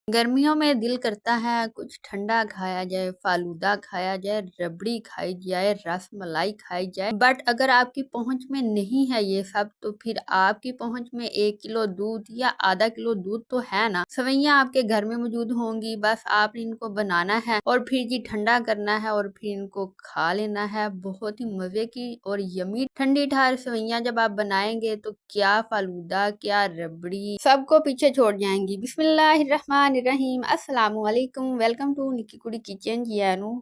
गर्मियों में दिल करता है कुछ ठंडा खाया जाए, फालूदा खाया जाए, रबड़ी खाई जाए, रस मलाई खाई जाए। बट अगर आपकी पहुंच में नहीं है ये सब, तो फिर आपकी पहुंच में 1 किलो दूध या आधा किलो दूध तो है ना। सवैयां आपके घर में मौजूद होंगी, बस आपने इनको बनाना है और फिर जी ठंडा करना है और फिर इनको खा लेना है। बहुत ही मजे की और यमी ठंडी ठार सवैयां जब आप बनाएंगे तो क्या फालूदा क्या रबड़ी सबको पीछे छोड़ जाएंगी। बिस्मिल्लाहिर्रहमानिर्रहीम, अस्सलाम वालेकुम, वेलकम टू निक्की कुड़ी किचन।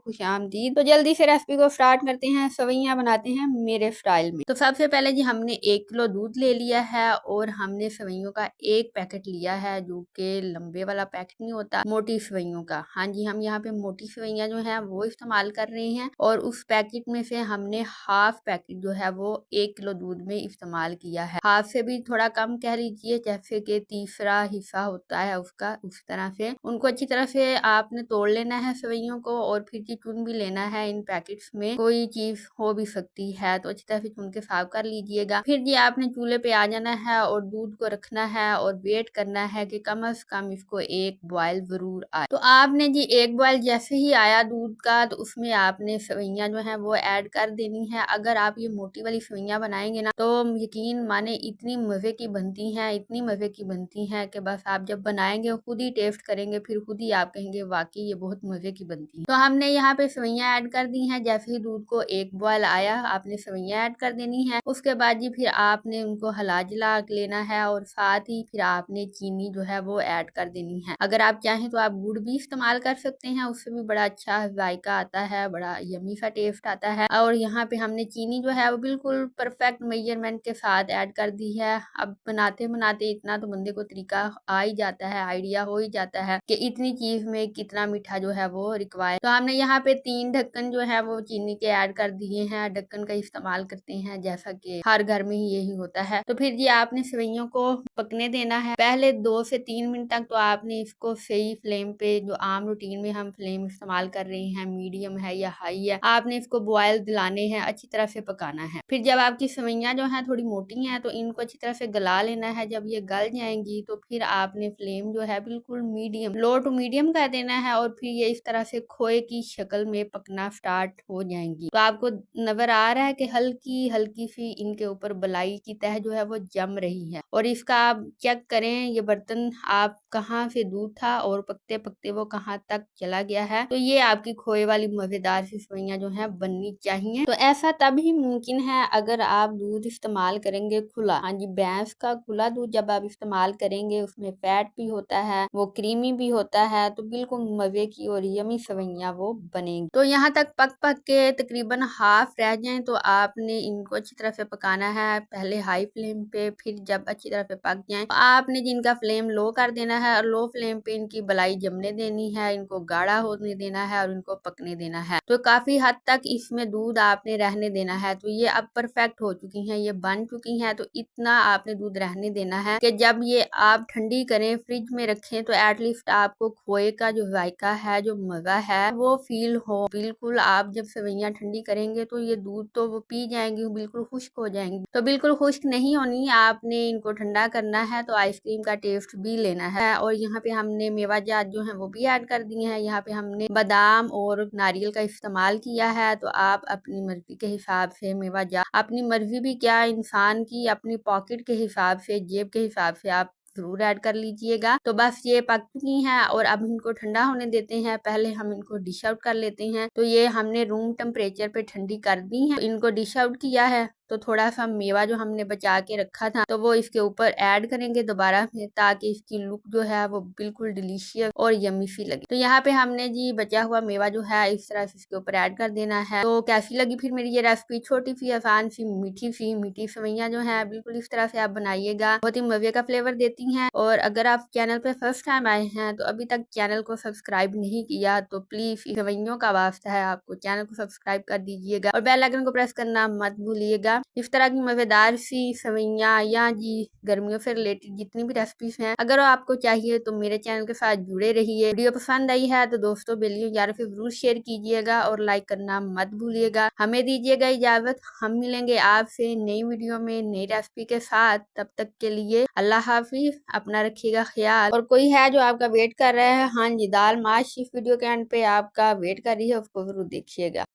खुशामदीद। तो जल्दी से रेसिपी को स्टार्ट करते हैं। सवैयां बनाते हैं मेरे स्टाइल में। तो सबसे पहले जी हमने 1 किलो दूध ले लिया है और हमने सवैयों का एक पैकेट लिया है, जो कि लंबे वाला पैकेट नहीं होता, मोटी सवैयों का। हाँ जी, हम यहाँ पे मोटी सवैयां जो है वो इस्तेमाल कर रहे हैं और उस पैकेट में से हमने हाफ पैकेट जो है वो 1 किलो दूध में इस्तेमाल किया है। हाफ से भी थोड़ा कम कह लीजिए, जैसे कि तीसरा हिस्सा होता है उसका, उस तरह से उनको अच्छी तरह से आपने तोड़ लेना है सवैयों को और फिर जी चुन भी लेना है। इन पैकेट्स में कोई चीज हो भी सकती है, तो अच्छी तरह से चुन के साफ कर लीजिएगा। फिर जी आपने चूल्हे पे आ जाना है और दूध को रखना है और वेट करना है कि कम से कम इसको एक बॉयल जरूर आए। तो आपने जी एक बॉयल जैसे ही आया दूध का, तो उसमें आपने सवैयां जो है वो ऐड कर देनी है। अगर आप ये मोटी वाली सवैयां बनाएंगे ना, तो यकीन माने इतनी मजे की बनती हैं, इतनी मजे की बनती हैं कि बस आप जब बनाएंगे खुद ही टेस्ट करेंगे, फिर खुद ही आप कहेंगे वाकई ये बहुत मजे की बनती है। तो हमने यहाँ पे सवैयां ऐड कर दी हैं। जैसे ही दूध को एक बॉयल आया, आपने सवैयां ऐड कर देनी है। उसके बाद जी फिर आपने उनको हला जला लेना है और साथ ही फिर आपने चीनी जो है वो ऐड कर देनी है। अगर आप चाहें तो आप गुड़ भी इस्तेमाल कर सकते हैं, उससे भी बड़ा अच्छा जायका आता है, बड़ा यमी सा टेस्ट आता है। और यहाँ पे हमने चीनी जो है वो बिल्कुल परफेक्ट मेजरमेंट के साथ ऐड कर दी है। अब बनाते बनाते इतना तो बंदे को तरीका आ ही जाता है, आइडिया हो ही जाता है कि इतनी चीज में कितना मीठा जो है वो रिक्वायर। तो हमने यहाँ पे 3 ढक्कन जो है वो चीनी के ऐड कर दिए हैं। ढक्कन का इस्तेमाल करते हैं, जैसा कि हर घर में ही यही होता है। तो फिर जी आपने सेवइयों को पकने देना है। पहले 2 से 3 मिनट तक तो आपने इसको सही फ्लेम पे, जो आम रूटीन में हम फ्लेम इस्तेमाल कर रहे हैं, मीडियम है या हाई है, आपने इसको बॉयल दिलाने हैं, अच्छी तरह से पकाना है। फिर जब आपकी सेवइयां जो है थोड़ी मोटी हैं, तो इनको अच्छी तरह से गला लेना है। जब ये गल जाएंगी तो फिर आपने फ्लेम जो है बिल्कुल मीडियम, लो टू मीडियम कर देना है और फिर ये इस तरह से खोए की शक्ल में पकना स्टार्ट हो जाएंगी। तो आपको नजर आ रहा है कि हल्की हल्की सी इनके ऊपर बलाई की तह जो है वो जम रही है। और इसका आप चेक करें, ये बर्तन आप कहाँ से दूध था और पकते पकते वो कहाँ तक चला गया है। तो ये आपकी खोए वाली मजेदार सी सेवइयां जो है बननी चाहिए। तो ऐसा तभी मुमकिन है अगर आप दूध इस्तेमाल करेंगे खुला। हाँ जी, भैंस का खुला दूध जब आप इस्तेमाल करेंगे, उसमें फैट भी होता है, वो क्रीमी भी होता है, तो बिल्कुल मजे की और यमी सेवइयां वो बनेंगी। तो यहाँ तक पक पक के तकरीबन हाफ रह जाए तो आपने इनको अच्छी तरह से पकाना है, पहले हाई फ्लेम पे, फिर जब अच्छी तरह से पक जाए तो आपने जिनका फ्लेम लो कर देना है और लो फ्लेम पे इनकी बलाई जमने देनी है, इनको गाढ़ा होने देना है और इनको पकने देना है। तो काफी हद तक इसमें दूध आपने रहने देना है। तो ये अब परफेक्ट हो चुकी हैं, ये बन चुकी हैं। तो इतना आपने दूध रहने देना है कि जब ये आप ठंडी करें, फ्रिज में रखें, तो एटलीस्ट आपको खोए का जो जायका है, जो मजा है, वो फील हो। बिल्कुल आप जब सेवइयां ठंडी करेंगे तो ये दूध तो वो पी जाएंगी, बिल्कुल खुश्क हो जाएंगी। तो बिल्कुल खुश्क नहीं होनी, आपने इनको ठंडा करना है। तो आइसक्रीम का टेस्ट भी लेना है। और यहाँ पे हमने मेवा जात जो है वो भी ऐड कर दिए हैं। यहाँ पे हमने बादाम और नारियल का इस्तेमाल किया है। तो आप अपनी मर्जी के हिसाब से मेवा जात, अपनी मर्जी भी क्या, इंसान की अपनी पॉकेट के हिसाब से, जेब के हिसाब से आप जरूर ऐड कर लीजिएगा। तो बस ये पक चुकी हैं और अब इनको ठंडा होने देते हैं। पहले हम इनको डिश आउट कर लेते हैं। तो ये हमने रूम टेम्परेचर पे ठंडी कर दी है। इनको डिश आउट किया है तो थोड़ा सा मेवा जो हमने बचा के रखा था, तो वो इसके ऊपर ऐड करेंगे दोबारा से, ताकि इसकी लुक जो है वो बिल्कुल डिलीशियस और यमी सी लगे। तो यहाँ पे हमने जी बचा हुआ मेवा जो है इस तरह से इसके ऊपर ऐड कर देना है। तो कैसी लगी फिर मेरी ये रेसिपी, छोटी सी आसान सी मीठी सेवइयां जो है, बिल्कुल इस तरह से आप बनाइएगा, बहुत ही मजे का फ्लेवर देती हैं। और अगर आप चैनल पे फर्स्ट टाइम आए हैं तो अभी तक चैनल को सब्सक्राइब नहीं किया, तो प्लीज सेवइयों का वास्ता है, आपको चैनल को सब्सक्राइब कर दीजिएगा और बेल आइकन को प्रेस करना मत भूलिएगा। इस तरह की मजेदार सी सवैयां या जी गर्मियों से रिलेटेड जितनी भी रेसिपीज हैं, अगर आपको चाहिए तो मेरे चैनल के साथ जुड़े रहिए। वीडियो पसंद आई है तो दोस्तों बेल यार फिर जरूर शेयर कीजिएगा और लाइक करना मत भूलिएगा। हमें दीजिएगा इजाजत, हम मिलेंगे आपसे नई वीडियो में नई रेसिपी के साथ। तब तक के लिए अल्लाह हाफिज, अपना रखिएगा ख्याल। और कोई है जो आपका वेट कर रहा है, हाँ जी दाल माश इस वीडियो के एंड पे आपका वेट कर रही है, उसको जरूर देखिएगा।